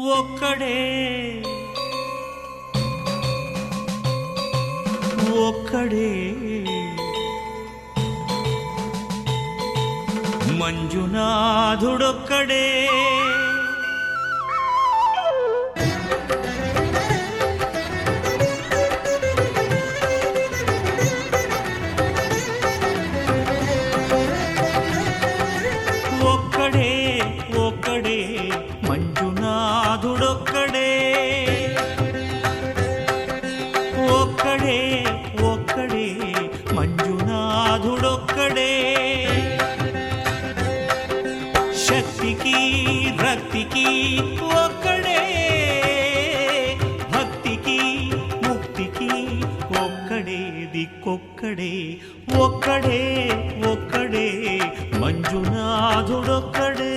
ఒక్కడే ఒక్కడే మంజునాథుడొక్కడే ఒక్కడే ఒక్కడే మంజునాథుడొక్కడే ఒక్కడే ఒక్కడే మంజునాథుడొక్కడే శక్తికి రక్తికి ఒక్కడే భక్తికి ముక్తికి ఒక్కడే దిక్కొక్కడే ఒక్కడే ఒక్కడే మంజునాథుడొక్కడే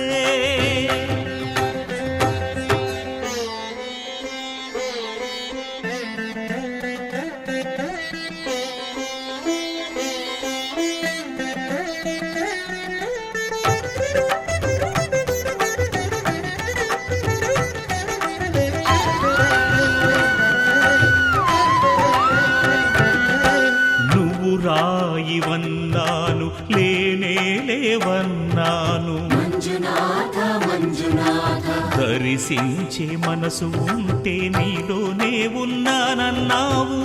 రాయివన్నాను లేనే లేవన్నాను మంజునాథ మంజునాథ దర్శించే మనసు ఉంటే నీలోనే ఉన్నానన్నావు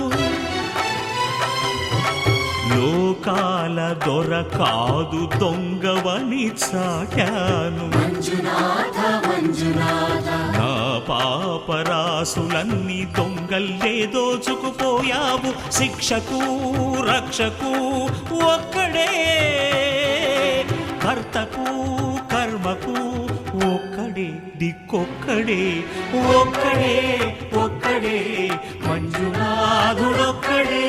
లోకాల దొర కాదు దొంగవని చాటాను మంజునాథ మంజునాథ నా పాపరాసులన్నీ దొంగల్లే దోచుకుపోయావు శిక్షకు రక్షకు ఒక్కడే కర్తకు కర్మకు ఒక్కడే దిక్కొక్కడే ఒక్కడే ఒక్కడే మంజునాథుడొక్కడే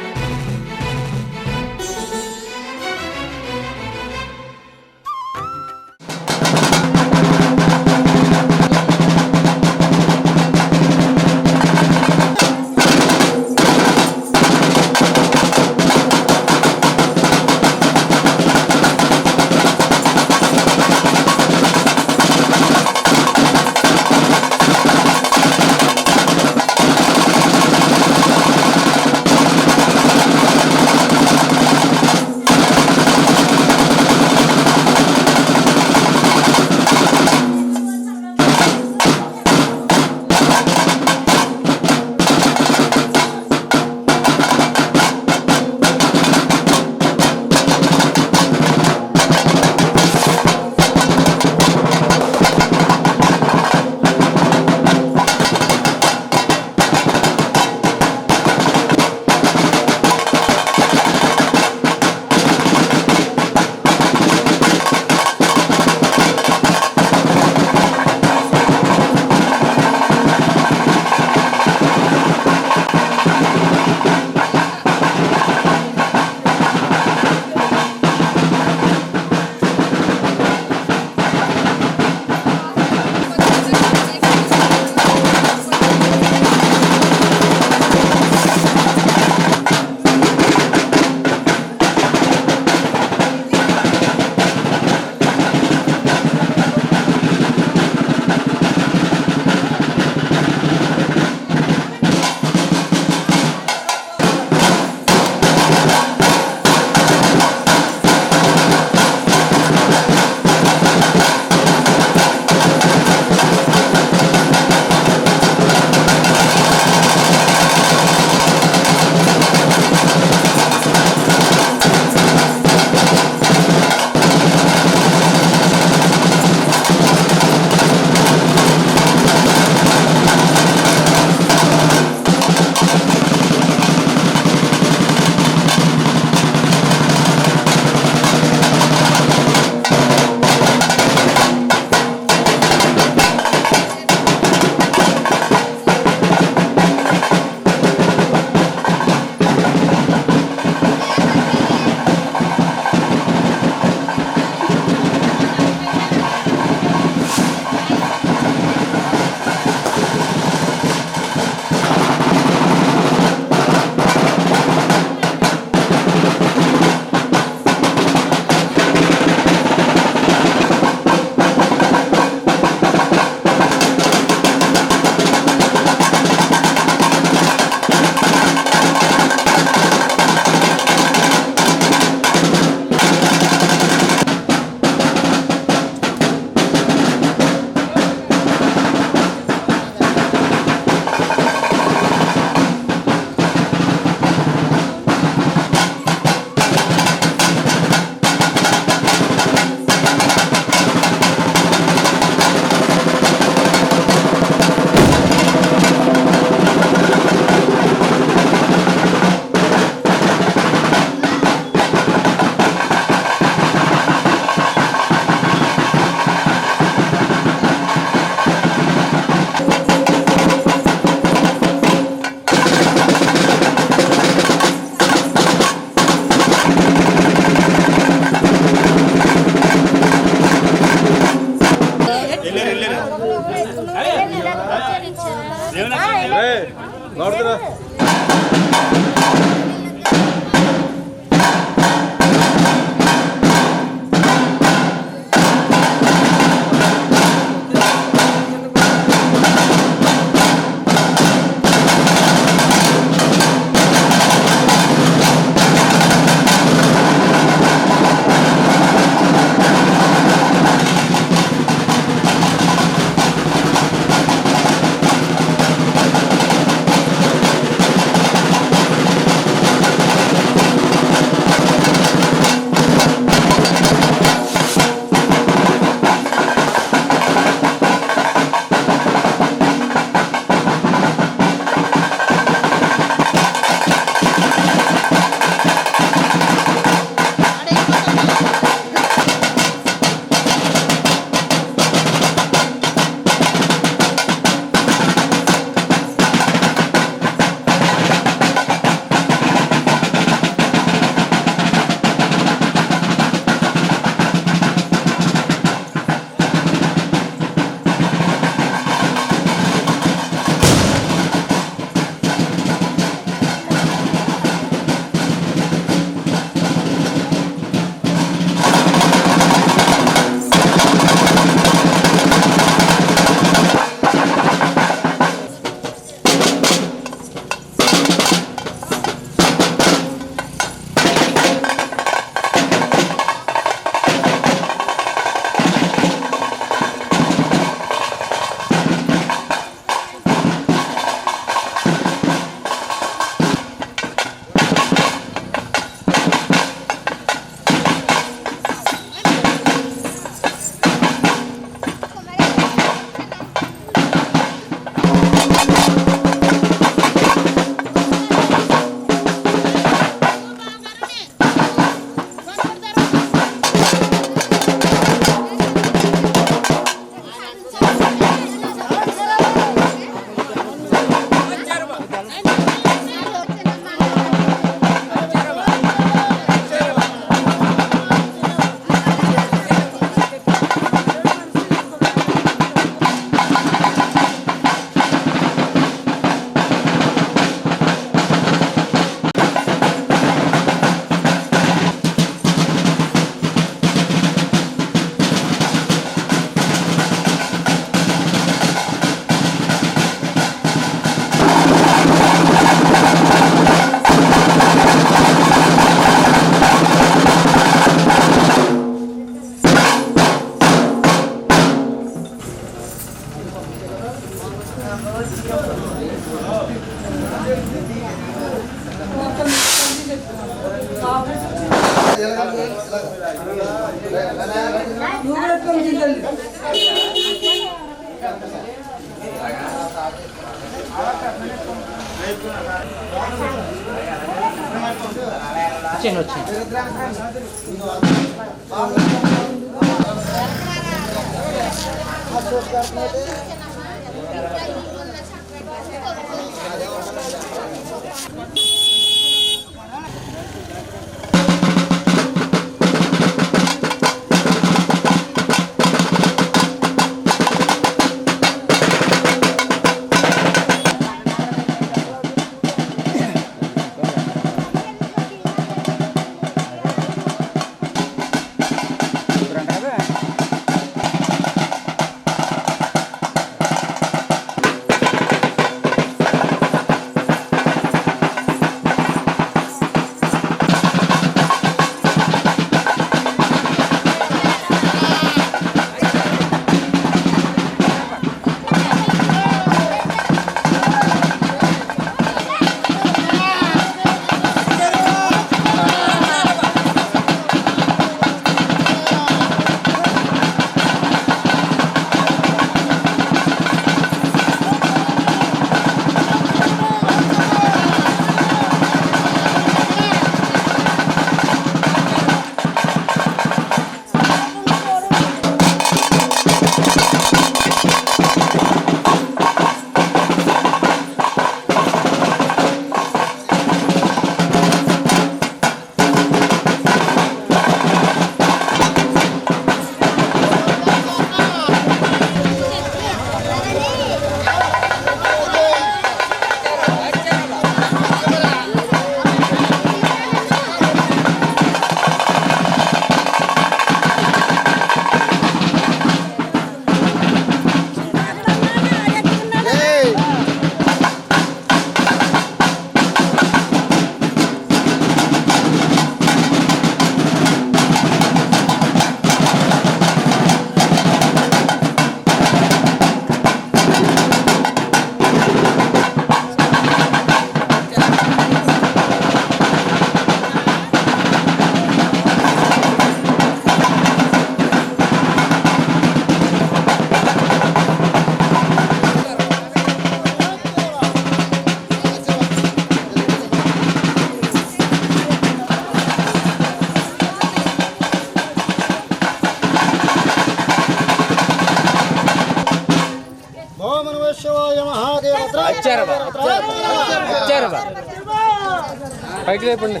పైకి లేపండి.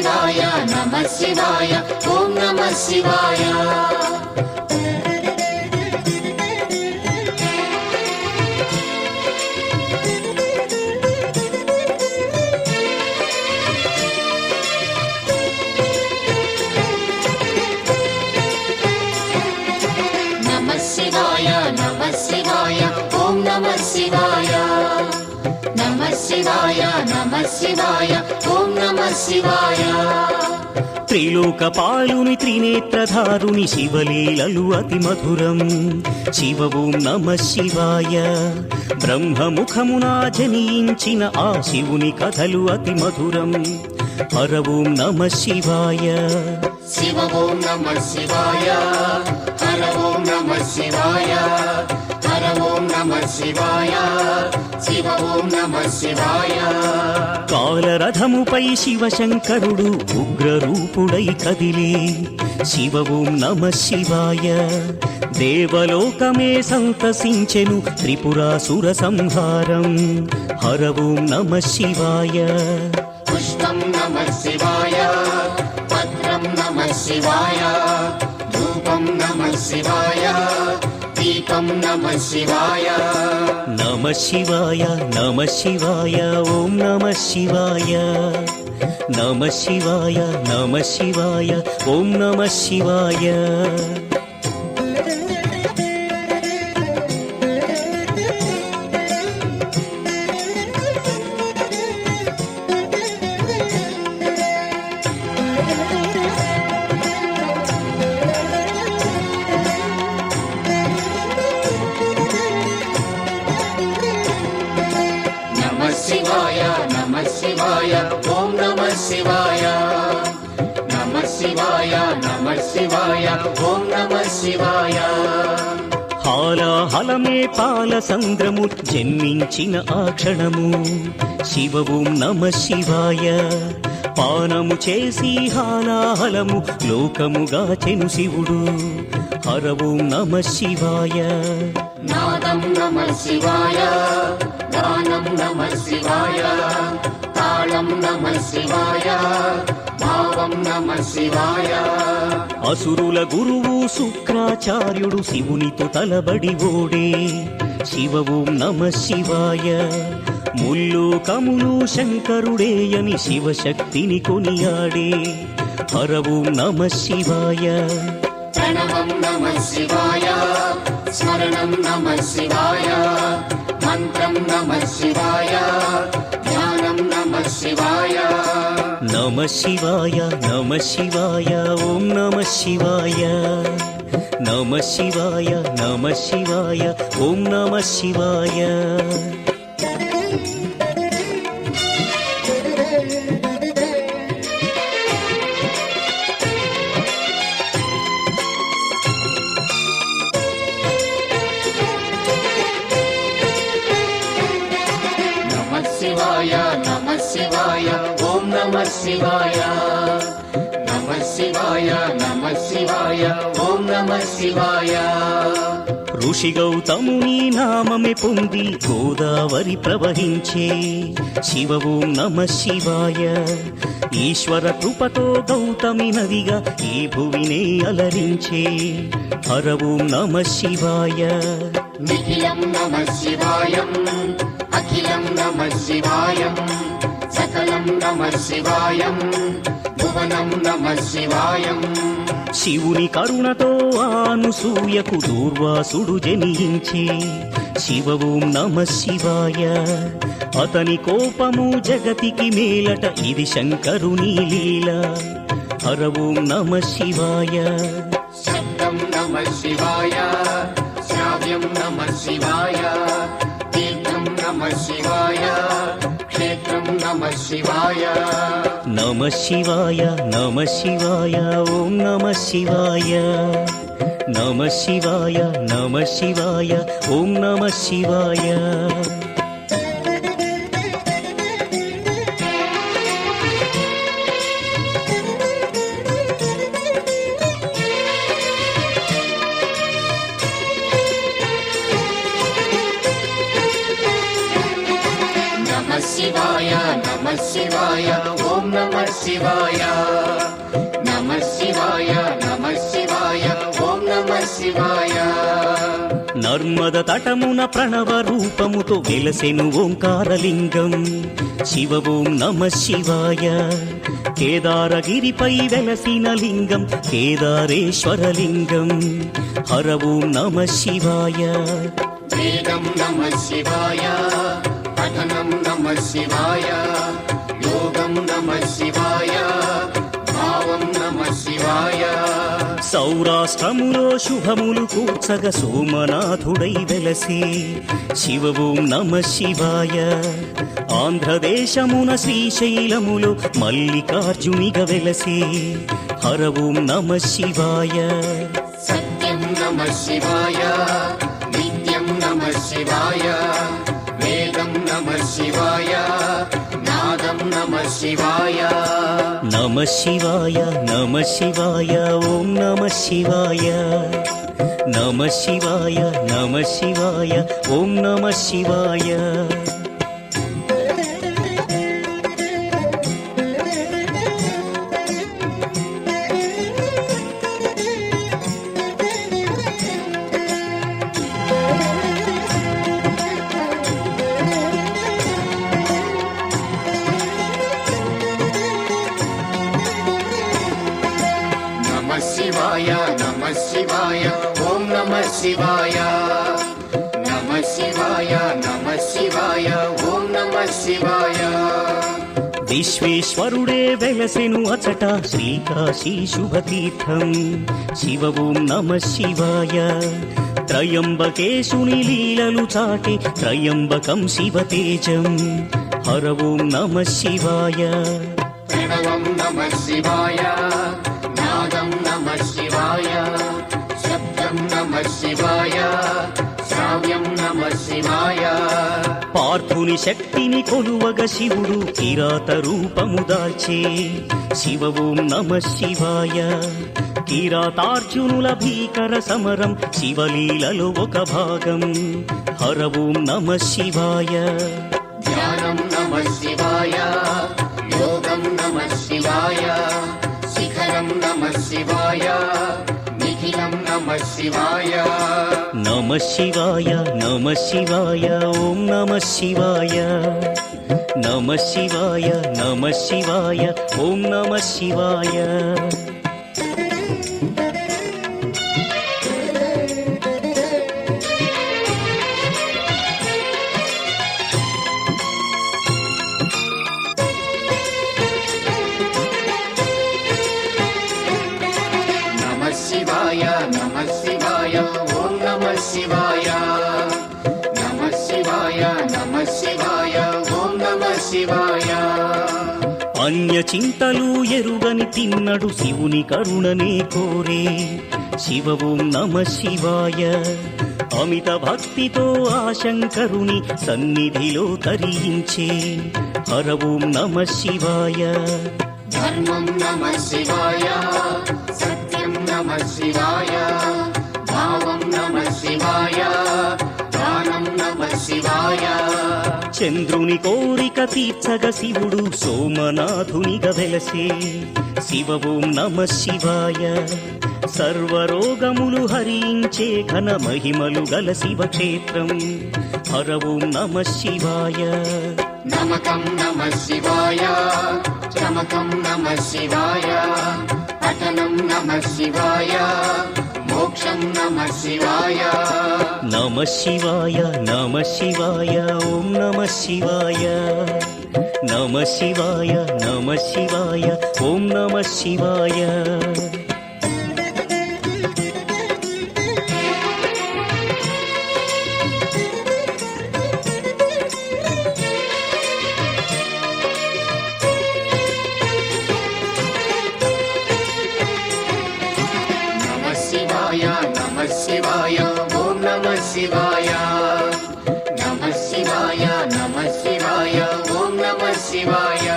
శివాయ నమః శివాయ ఓం నమః శివాయ నమః శివాయ నమః శివాయ ఓం నమః శివాయ నమః శివాయ నమః శివాయ ఓం నమః శివాయ త్రిలోకపాలుని త్రినేత్రధారుని శివలీలలు అతి మధురం శివ ఓం నమః శివాయ బ్రహ్మముఖమునా జనించిన ఆ శివుని కథలు అతి మధురం హర ఓం నమః శివాయ శివ ఓం నమః శివాయ హర ఓం నమః శివాయ హర ఓం నమః శివాయ శివ ఓం నమః శివాయ కాలరథముపై శివశంకరుడు ఉగ్రరూపుడై కదిలే శివ ఓం నమః శివాయ దేవలోకమే సంతసించెను త్రిపురాసుర సంహారం హర ఓం నమః శివాయ పుష్పం నమః శివాయ పత్రం నమః శివాయ ధూపం నమః శివాయ దీపం నమః శివాయ నమః శివాయ నమః శివాయ ఓం నమః శివాయ నమః శివాయ నమః శివాయ ఓం నమః శివాయ నమః శివాయ నమః శివాయ ఓం నమః శివాయ నమః శివాయ నమః శివాయ ఓం నమః శివాయ హాలాహలమే పాల సంద్రము జన్మించిన ఆ క్షణము శివ ఓం నమః శివాయ పానము చేసి హాలాహలము లోకముగాచెను శివుడు హర ఓం నమః శివాయ నాదం నమః శివాయ గానం నమః శివాయ తాళం నమః శివాయ భావం నమః శివాయ అసురుల గురువు శుక్రాచార్యుడు శివునితో తలబడి ఓడే శివ ఓం నమః శివాయ ముల్లోకములు శంకరుడేయని శివశక్తిని కొనియాడే హర ఓం నమః శివాయ ప్రణవం నమః శివాయ స్మరణం నమః శివాయ మంత్రం నమః శివాయ ధ్యానం నమః శివాయ నమః శివాయ నమః శివాయ ఓం నమః శివాయ నమః శివాయ నమః శివాయ ఓం నమః శివాయ నమః శివాయ నమః శివాయ ఓం నమః శివాయ నమః శివాయ నమః శివాయ ఓం నమః శివాయ ఋషి గౌతముని నామమే పొంది గోదావరి ప్రవహించే శివ ఓం నమః శివాయ ఈశ్వర కృపతో గౌతమి నదిగా ఈ భువినే అలరించే హర ఓం నమః శివాయ నిఖిలం నమః శివాయం అఖిలం నమః శివాయం సకలం నమః శివాయం భువనం నమః శివాయం శివుని కరుణతో ఆనుసూయకు దూర్వాసుడు జనించి శివ ఓం నమః శివాయ అతని కోపము జగతికి మేలట ఇది శంకరుని లీల హర ఓం నమః శివాయ శబ్దం నమః శివాయ శ్రావ్యం నమః శివాయ తీర్థం నమః శివాయ క్షేత్రం నమః శివాయ నమః శివాయ నమః శివాయ ఓం నమః శివాయ నమః శివాయ నమః శివాయ ఓం నమః శివాయ నమః శివాయ నమ శివాయ ఓం నమ శివాయ నమ శివాయ నమ శివాయ ఓం నమ శివాయ నర్మద తటమున ప్రణవ రూపముతో వెలసెను ఓంకారలింగం శివ ఓం నమ శివాయ కేదారగిరిపై వెలసిన లింగం కేదారేశ్వరలింగం హర ఓం నమ శివాయ వేదం నమ శివాయ పఠనం నమ శివాయ యోగం నమ శివాయ భావం నమ శివాయ సౌరాష్ట్రములో శుభములు కూర్చగ సోమనాథుడై వెలసే శివ ఓం నమ శివాయ ఆంధ్రదేశమున శ్రీశైలములో మల్లికార్జునిగ వెలసే హర ఓం నమ శివాయ సత్యం నమ శివాయ నిత్యం నమ శివాయ వేదం నమ శివాయ నాదం నమ శివాయ నమ శివాయ నమ శివాయ ఓం నమ శివాయ నమ శివాయ నమ శివాయ ఓం నమ శివాయ నమ శివాయ నమ శివాయ ఓం నమ శివాయ నమ శివాయ నమ శివాయ ఓం నమ శివాయ విశ్వేశ్వరుడే వెలసెను అచట శ్రీకాశీ శుభతీర్థం శివ ఓం నమ శివాయ త్రయంబకేశుని లీలలు చాటి త్రయంబకం శివతేజం హర ఓం నమ శివాయ ప్రణవం నమ శివాయ నాదం నమ శివాయ శబ్దం నమ శివాయ శ్రావ్యం నమ శివాయ పార్థుని శక్తిని కొలువగ శివుడు కిరాత రూపము దాల్చే శివ ఓం నమ శివాయ కిరాతార్జునుల భీకర సమరం శివలీలలో ఒక భాగం హర ఓం నమ శివాయ ధ్యానం నమ శివాయ యోగం నమ శివాయ శిఖరం నమ శివాయ నిఖిలం నమ శివాయ నమ శివాయ నమ శివాయ ఓం నమ శివాయ నమ శివాయ నమ శివాయ ఓం నమ శివాయ నమ శివాయ నమ శివాయ ఓం నమ శివాయ నమ శివాయ నమ శివాయ ఓం నమ శివాయ అన్య చింతలు ఎరుగని తిన్నడు శివుని కరుణనే కోరే శివ ఓం నమ శివాయ అమిత భక్తితో ఆ శంకరుని సన్నిధిలో తరించే హర ఓం నమ శివాయ ధర్మం నమ శివాయ సత్యం నమ శివాయ భావం నమ శివాయ దానం నమ శివాయ చంద్రుని కోరిక తీర్చగ శివుడు సోమనాథునిగా వెలసే శివ ఓం నమ శివాయ సర్వరోగములు హరించే ఘన మహిమలు గల శివక్షేత్రం హర ఓం నమ శివాయ నమకం నమ శివాయ చమకం నమ శివాయ పఠనం నమ శివాయ మోక్షం నమ శివాయ నమ శివాయ నమ శివాయ ఓం నమ శివాయ నమ శివాయ నమ శివాయ ఓం నమ శివాయ నమ శివాయ నమ శివాయ ఓం నమ శివాయ నమ శివాయ నమ శివాయ ఓం నమ శివాయ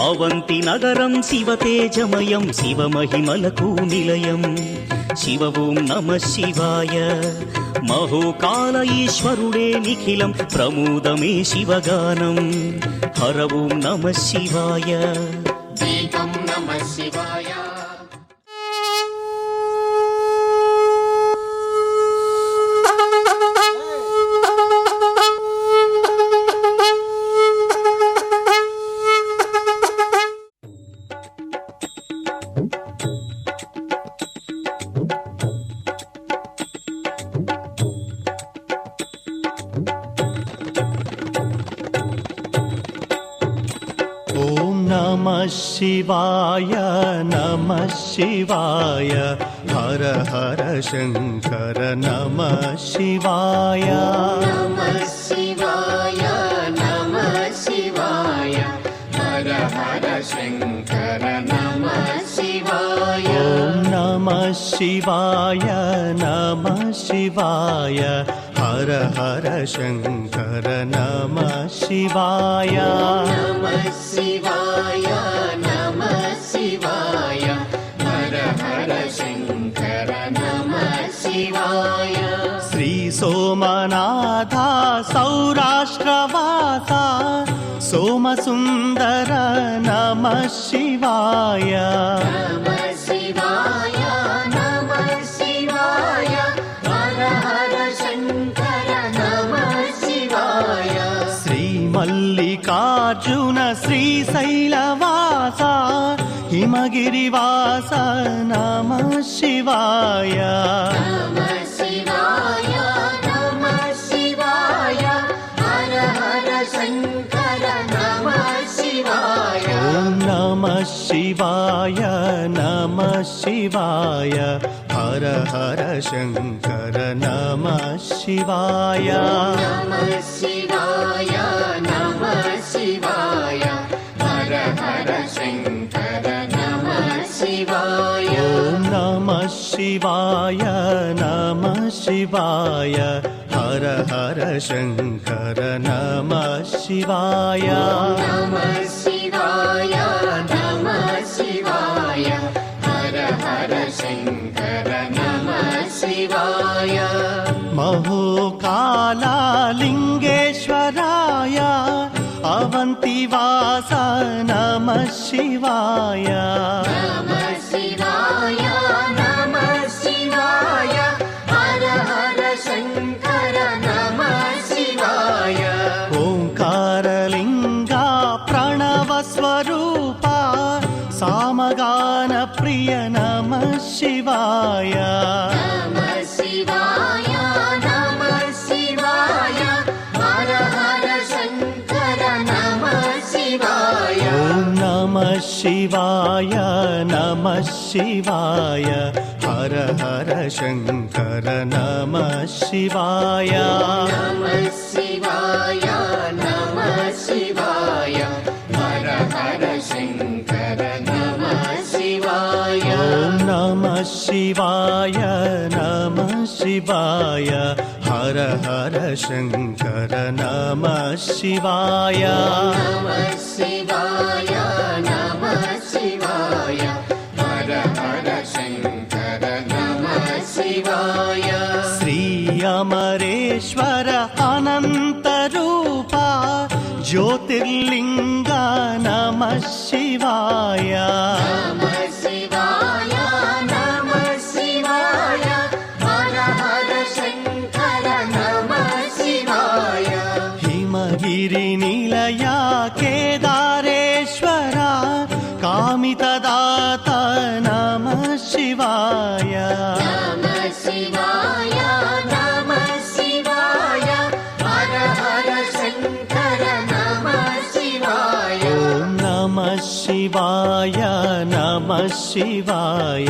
అవంతి నగరం శివ తేజమయం శివ మహిమలకు నిలయం శివ ఓం నమ శివాయ. మహోకాల ఈశ్వరుడే నిఖిలం ప్రమోదమే శివగానం. హర ఓం నమ శివాయ. దీపం నమ శివాయ. शिवाय नमः शिवाय हर हर शंकर नमः शिवाय. नमः शिवाय नमः शिवाय हर हर शंकर नमः शिवाय. ओम नमः शिवाय नमः शिवाय हर हर शंकर नमः शिवाय. नमः शिवाय नमः शिवाय हर हर शंकर नमः शिवाय. श्री सोमनाथा सौराष्ट्रवासा सोमसुंदर नमः शिवाय. नमः शिवाय नमः शिवाय हर हर शंकर नमः शिवाय. श्री मल्लिकार्जुन श्रीशैलवासा हिमगिरिवास नमः शिवाय. नमः शिवाय नमः शिवाय हर हर शंकर नमः शिवाय. ओम नमः शिवाय नमः शिवाय हर हर शंकर नमः शिवाय. नमः शिवाय नमः शिवाय हर हर शंकर नमः शिवाय. ओम नमः शिवाय नमः शिवाय हर हर शंकर नमः शिवाय. नमः शिवाय नमः शिवाय हर हर शंकर नमः शिवाय. महोकाला लिंगेश्वराय अवंतिवास नमः शिवाय. नमः शिवाय नमः शिवाय हर हर शंकर नमः शिवाय. ओंकारलिंगा प्रणव स्वरूपा सामगान प्रिय नमः शिवाय. नमः शिवाय नमः शिवाय हर हर शंकर नमः शिवाय. ओम नमः शिवाय नमः शिवाय हर हर शंकर नमः शिवाय. नमः शिवाय नमः शिवाय हर हर शंकर नमः शिवाय. ओम नमः शिवाय नमः शिवाय हर हर शंकर नमः शिवाय. नमः शिवाय नमः शिवाय हर हर शंकर नमः शिवाय. श्री अमरेश्वर अनंत रूपा ज्योतिर्लिंग नमः शिवाय. नमः शिवाय नमः शिवाय हर हर शंकर नमः शिवाय. हिमगिरि निलया केदारेश्वरा कामितदाता नमः शिवाय. नमः शिवाय नमः शिवाय हर हर शंकर नमः शिवाय. ओम नमः शिवाय नमः शिवाय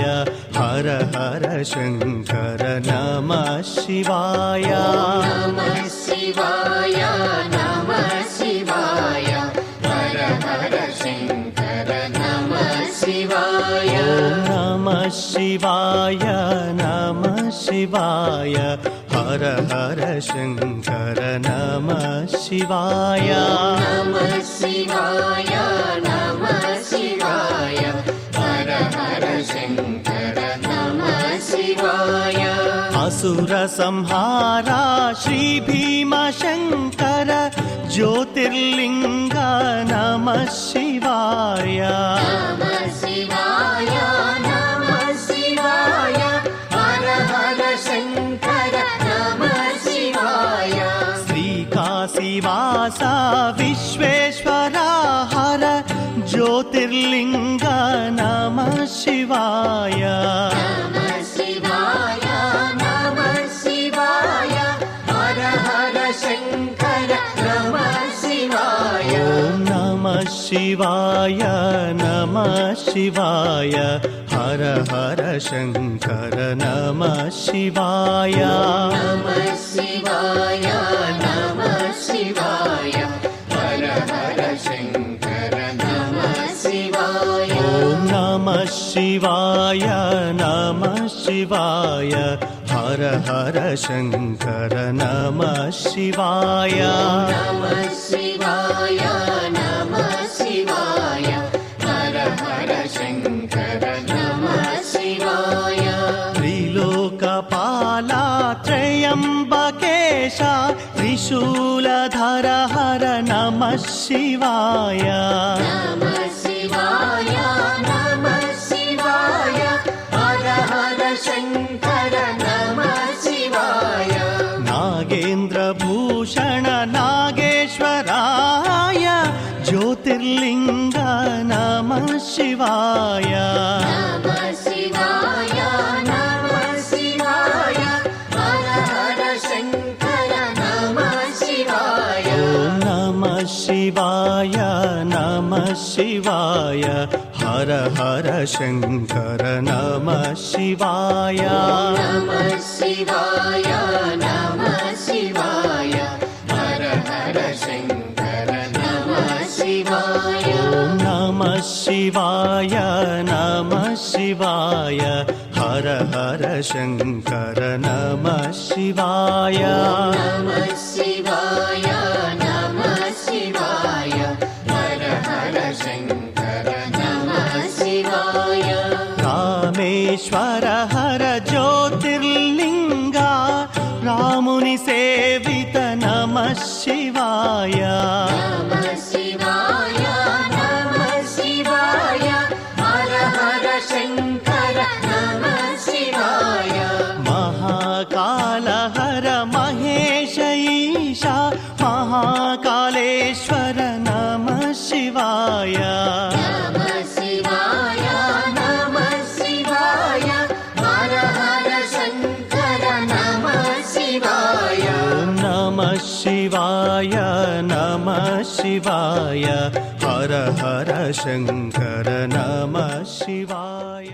हर हर शंकर नमः शिवाय. नमः शिवाय नमः शिवाय हर हर शंकर नमः शिवाय. ओम नमः शिवाय नमः शिवाय हर हर शंकर नमः शिवाय. नमः शिवाय नमः शिवाय हर हर शंकर नमः शिवाय. असुर संहारा श्री भीम शंकर ज्योतिर्लिंग नमः शिवाय नमः शिवाय नमः शिवाय हर हर शंकर नमः शिवाय श्रीकाशीवासा विश्वेश्वरा हर ज्योतिर्लिंग नमः शिवाय नमः शिवाय नमः शिवाय हर हर शंकर नमः शिवाय ॐ नमः शिवाय नमः शिवाय हर हर शंकर नमः शिवाय नमः शिवाय नमः शिवाय हर हर शंकर नमः शिवाय ॐ नमः शिवाय नमः शिवाय हर हर शंकर नमः शिवाय नमः शिवाय नमः शिवाय हर हर शंकर नमः शिवाय त्रिलोकपाला त्रयम्बकेशा त्रिशूलधर हर नमः शिवाय नमः शिवाय नमः शिवाय हर हर शंकर नमः शिवाय नागेन्द्रभूषण नागेश्वराय ज्योतिर्लिंग नमः शिवाय नमः शिवाय नमः शिवाय हर हर शंकर नमः शिवाय ॐ नमः शिवाय नमः शिवाय हर हर शंकर नमः शिवाय नमः शिवाय नमः शिवाय हर हर शंकर नमः शिवाय ॐ नमः शिवाय नमः शिवाय हर हर शंकर नमः शिवाय नमः शिवाय नमः शिवाय हर हर शंकर नमः शिवाय रामेश्वर हर ज्योतिर्लिंगा रामुनि सेवित नमः शिवाय नमः शिवाय नमः शिवाय हर हर शंकर नमः शिवाय महाकाल हर महेश ईशा महाकालेश्वर नमः शिवाय नमः शिवाय नमः शिवाय हर हर शंकर नमः शिवाय ॐ नमः शिवाय नमः शिवाय हर हर शंकर नमः शिवाय।